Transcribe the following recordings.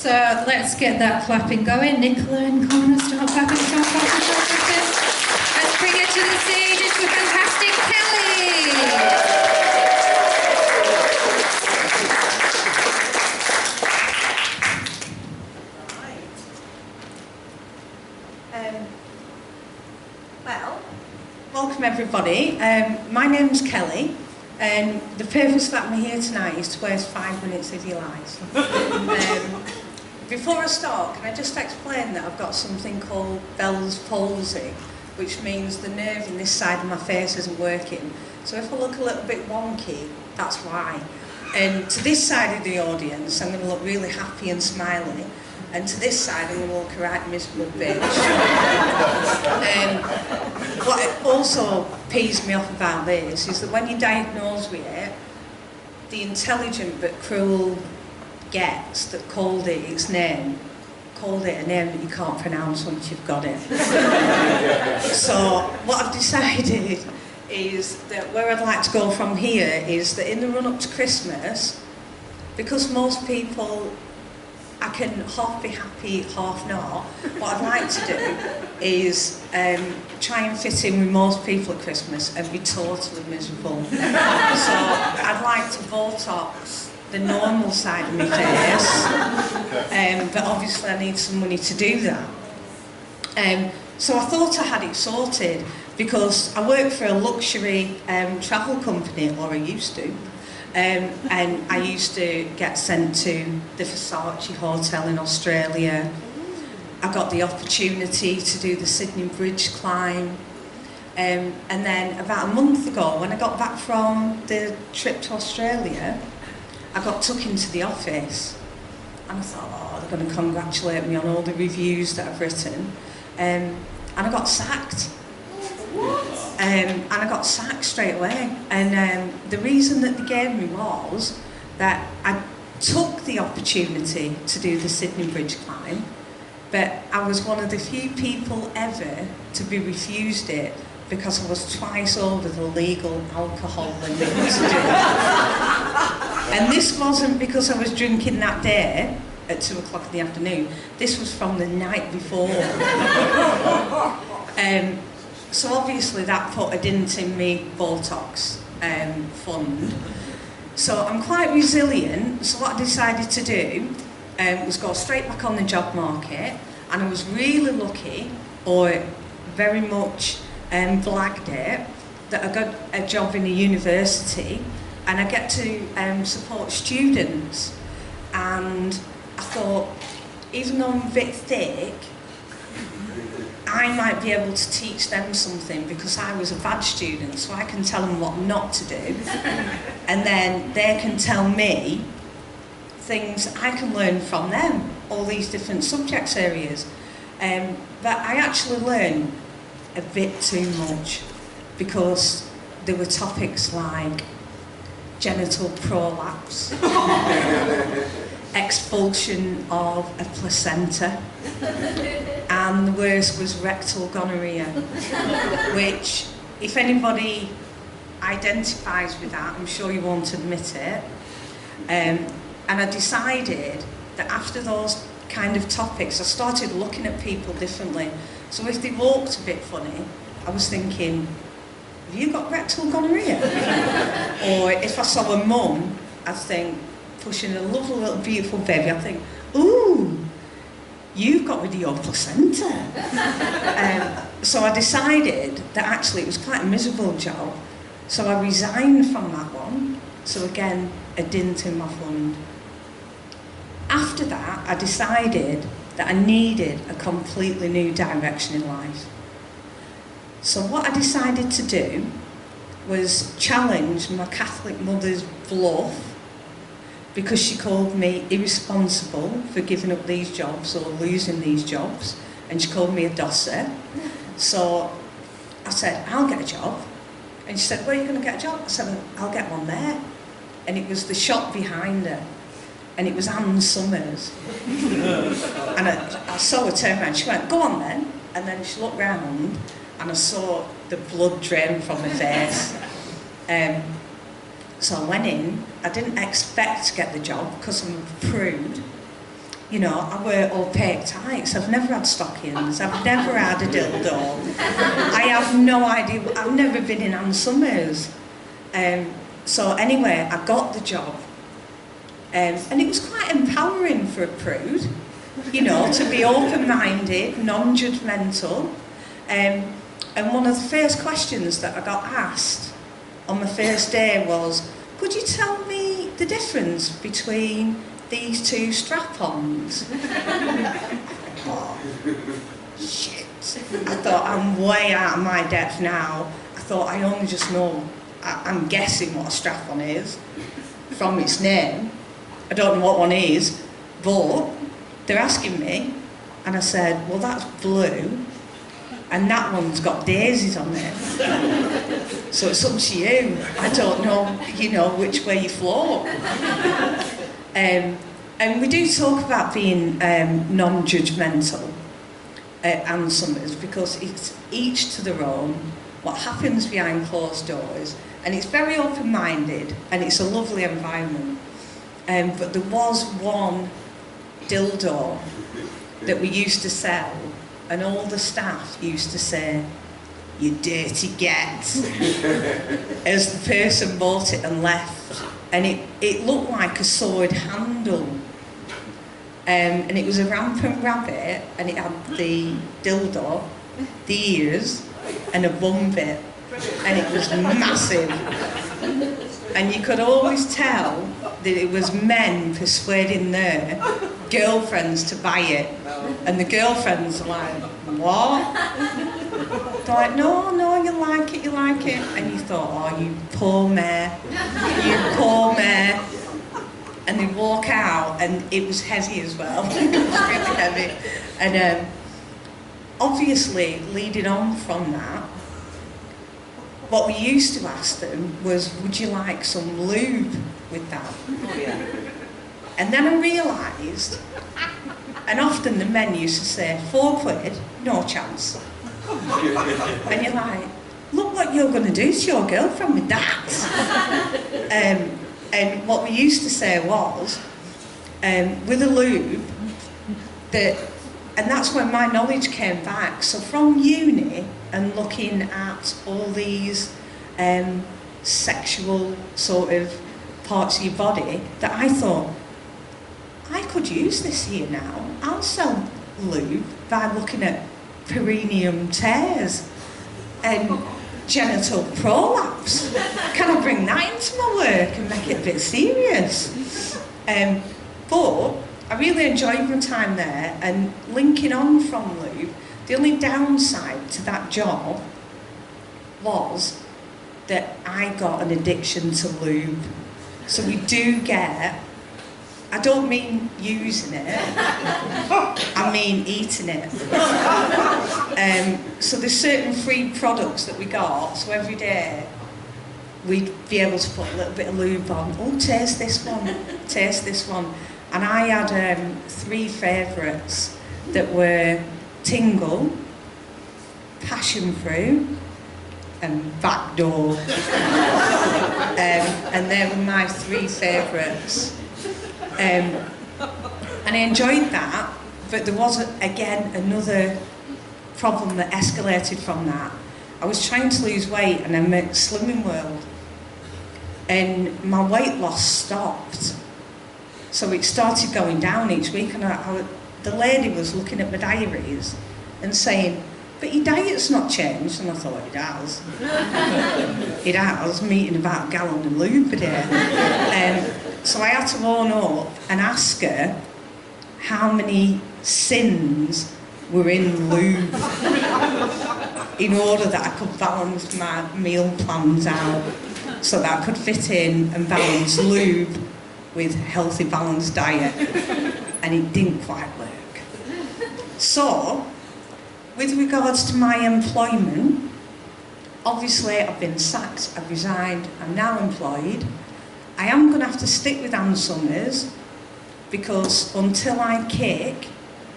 So let's get that clapping going. Nicola and Connor, start clapping, start clapping, start clapping. Let's bring it to the stage. It's the fantastic Kelly. Well, welcome everybody. My name's Kelly, and the purpose that I'm here tonight is to waste 5 minutes of your lives. Before I start, can I just explain that I've got something called Bell's palsy, which means the nerve in this side of my face isn't working. So if I look a little bit wonky, that's why. And to this side of the audience, I'm going to look really happy and smiley. And to this side, I'm going to look a right miserable bitch. What also pees me off about this is that when you're diagnosed with it, the intelligent but cruel gets that called it a name that you can't pronounce once you've got it. So what I've decided is that where I'd like to go from here is that in the run-up to Christmas, because most people, I can half be happy, half not, what I'd like to do is try and fit in with most people at Christmas and be totally miserable. So I'd like to Botox the normal side of my face, but obviously I need some money to do that. So I thought I had it sorted because I work for a luxury travel company, or I used to. And I used to get sent to the Versace Hotel in Australia. I got the opportunity to do the Sydney Bridge climb. And then about a month ago, when I got back from the trip to Australia, I got took into the office. And I thought, oh, they're going to congratulate me on all the reviews that I've written. And I got sacked. And I got sacked straight away. And the reason that they gave me was that I took the opportunity to do the Sydney Bridge climb, but I was one of the few people ever to be refused it because I was twice over the legal alcohol limit to do it. And this wasn't because I was drinking that day at 2 o'clock in the afternoon. This was from the night before. So obviously that put a dent in me Botox fund. So I'm quite resilient, so what I decided to do was go straight back on the job market, and I was really lucky, or very much blagged it, that I got a job in a university and I get to support students. And I thought, even though I'm a bit thick, I might be able to teach them something because I was a bad student, so I can tell them what not to do. And then they can tell me things I can learn from them, all these different subjects areas. But I actually learned a bit too much because there were topics like genital prolapse, expulsion of a placenta, and the worst was rectal gonorrhea, which, if anybody identifies with that, I'm sure you won't admit it. And I decided that after those kind of topics, I started looking at people differently. So if they walked a bit funny, I was thinking, have you got rectal gonorrhea? Or if I saw a mum, I'd think, pushing a lovely little beautiful baby, I'd think, ooh, you've got rid of your placenta. So I decided that actually it was quite a miserable job, so I resigned from that one. So again, a dint in my fund. After that, I decided that I needed a completely new direction in life. So what I decided to do was challenge my Catholic mother's bluff, because she called me irresponsible for giving up these jobs or losing these jobs, and she called me a dosser. So I said, I'll get a job. And she said, where are you going to get a job? I said, I'll get one there. And it was the shop behind her, and it was Anne Summers. And I saw her turn around, she went, go on then. And then she looked round, and I saw the blood drain from her face. So I went in. I didn't expect to get the job because I'm a prude. I wear opaque tights. I've never had stockings. I've never had a dildo. I have no idea. I've never been in Ann Summers. So anyway, I got the job. And it was quite empowering for a prude, to be open-minded, non-judgmental. And one of the first questions that I got asked on my first day was, could you tell me the difference between these two strap-ons? Oh, shit. I thought, I'm way out of my depth now. I thought, I only just know, I'm guessing what a strap-on is from its name. I don't know what one is, but they're asking me, and I said, well, that's blue, and that one's got daisies on it. So it's up to you. I don't know, which way you float. And we do talk about being non-judgmental at Ann Summers, because it's each to their own, what happens behind closed doors, and it's very open-minded, and it's a lovely environment. But there was one dildo that we used to sell, and all the staff used to say, "You dirty get," as the person bought it and left. And it looked like a sword handle. And it was a rampant rabbit, and it had the dildo, the ears, and a bum bit. And it was massive. And you could always tell that it was men persuading their girlfriends to buy it. And the girlfriends were like, what? They're like, no, you like it. And you thought, oh, you poor mare. And they walk out, and it was heavy as well. It was really heavy. And obviously, leading on from that, what we used to ask them was, would you like some lube with that? Oh, yeah. And then I realised, and often the men used to say, £4, no chance. And you're like, look what you're going to do to your girlfriend with that. And what we used to say was, with a lube, and that's when my knowledge came back. So from uni and looking at all these sexual sort of parts of your body, that I thought, I could use this here now. I'll sell lube by looking at perineum tears and genital prolapse. Can I bring that into my work and make it a bit serious? But I really enjoyed my time there, and linking on from lube, the only downside to that job was that I got an addiction to lube. So we do get, I don't mean using it, I mean eating it. So there's certain free products that we got, so every day we'd be able to put a little bit of lube on. Oh, taste this one. And I had 3 favourites that were Tingle, Passion Fruit, and Backdoor. And they were my 3 favourites. And I enjoyed that, but there was, again, another problem that escalated from that. I was trying to lose weight, and I met Slimming World, and my weight loss stopped. So it started going down each week, and the lady was looking at my diaries and saying, but your diet's not changed. And I thought, it has. It has. I'm eating about a gallon of lube a day. So I had to own up and ask her how many sins were in lube in order that I could balance my meal plans out, so that I could fit in and balance lube with healthy, balanced diet. And it didn't quite work. So, with regards to my employment, obviously I've been sacked, I've resigned, I'm now employed. I am going to have to stick with Ann Summers, because until I kick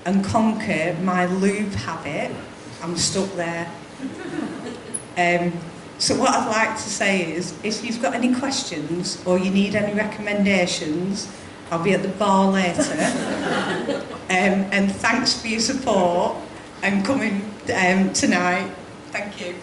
and conquer my lube habit, I'm stuck there. So what I'd like to say is, if you've got any questions or you need any recommendations, I'll be at the bar later. And thanks for your support and coming tonight. Thank you.